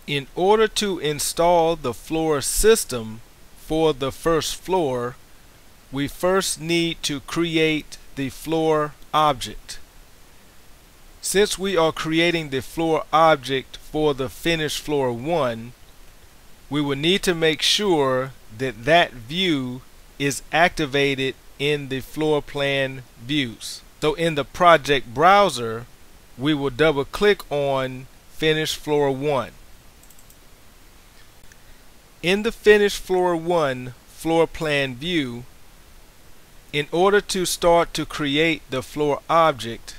In order to install the floor system for the first floor, we first need to create the floor object. Since we are creating the floor object for the finished floor 1, we will need to make sure that that view is activated in the floor plan views. So in the project browser, we will double click on finished floor 1. In the finished floor 1 floor plan view, in order to start to create the floor object,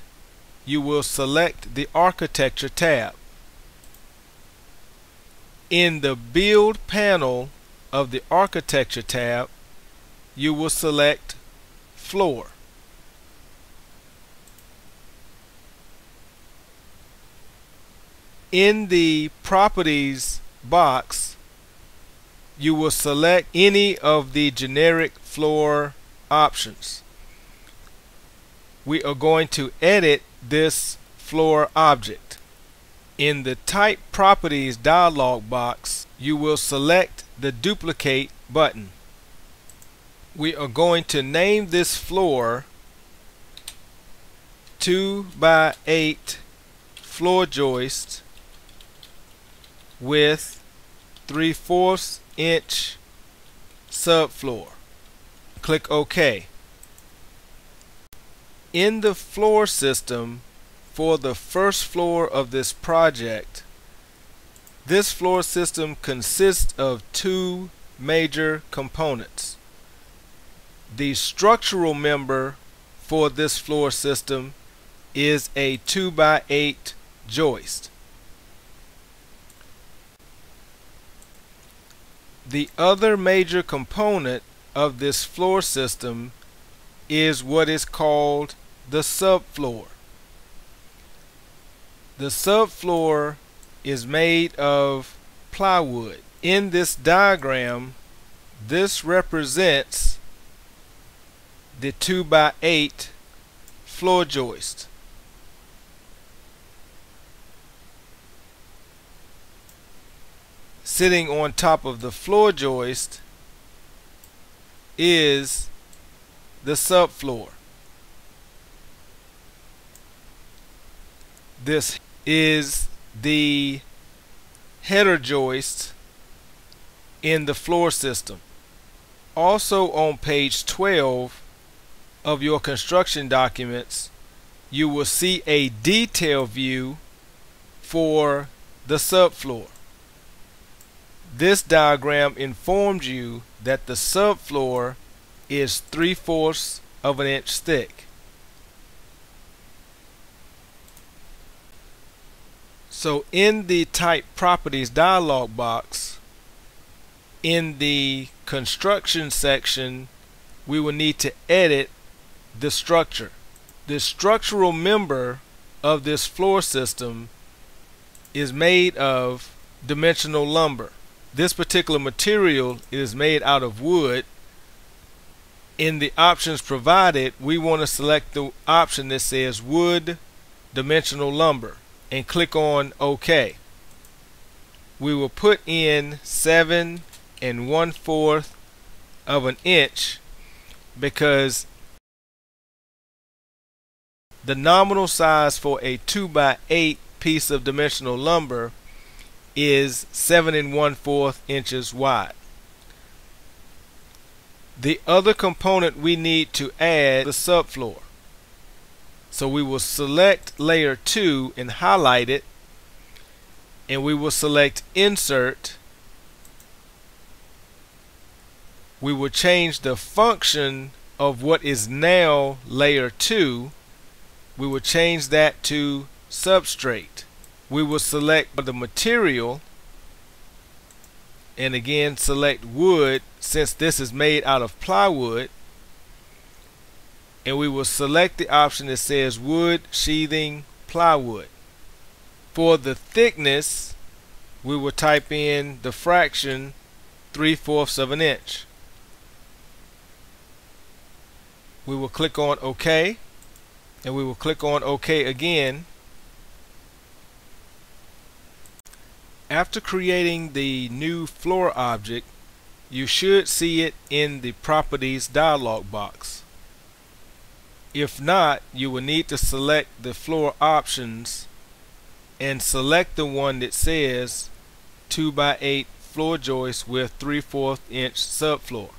you will select the Architecture tab. In the Build panel of the Architecture tab, you will select Floor. In the Properties box, you will select any of the generic floor options. We are going to edit this floor object. In the Type Properties dialog box, you will select the Duplicate button. We are going to name this floor 2x8 floor joist with 3/4 inch subfloor. Click OK. In the floor system for the first floor of this project, this floor system consists of two major components. The structural member for this floor system is a 2x8 joist. The other major component of this floor system is what is called the subfloor. The subfloor is made of plywood. In this diagram, this represents the 2x8 floor joist. Sitting on top of the floor joist is the subfloor. This is the header joist in the floor system. Also on page 12 of your construction documents, you will see a detail view for the subfloor. This diagram informs you that the subfloor is 3/4 of an inch thick. So in the Type Properties dialog box, in the construction section, we will need to edit the structure. The structural member of this floor system is made of dimensional lumber. This particular material is made out of wood. In the options provided, we want to select the option that says wood dimensional lumber and click on OK. We will put in 7 1/4 of an inch because the nominal size for a 2x8 piece of dimensional lumber is 7 1/4 inches wide. The other component we need to add is the subfloor. So we will select layer 2 and highlight it, and we will select Insert. We will change the function of what is now layer 2. We will change that to Substrate. We will select the material and again select wood, since this is made out of plywood, and we will select the option that says wood sheathing plywood. For the thickness, we will type in the fraction 3/4 of an inch. We will click on OK, and we will click on OK again. After creating the new floor object, you should see it in the Properties dialog box. If not, you will need to select the floor options and select the one that says 2x8 floor joist with 3/4 inch subfloor.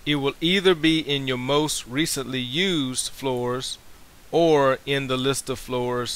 It will either be in your most recently used floors or in the list of floors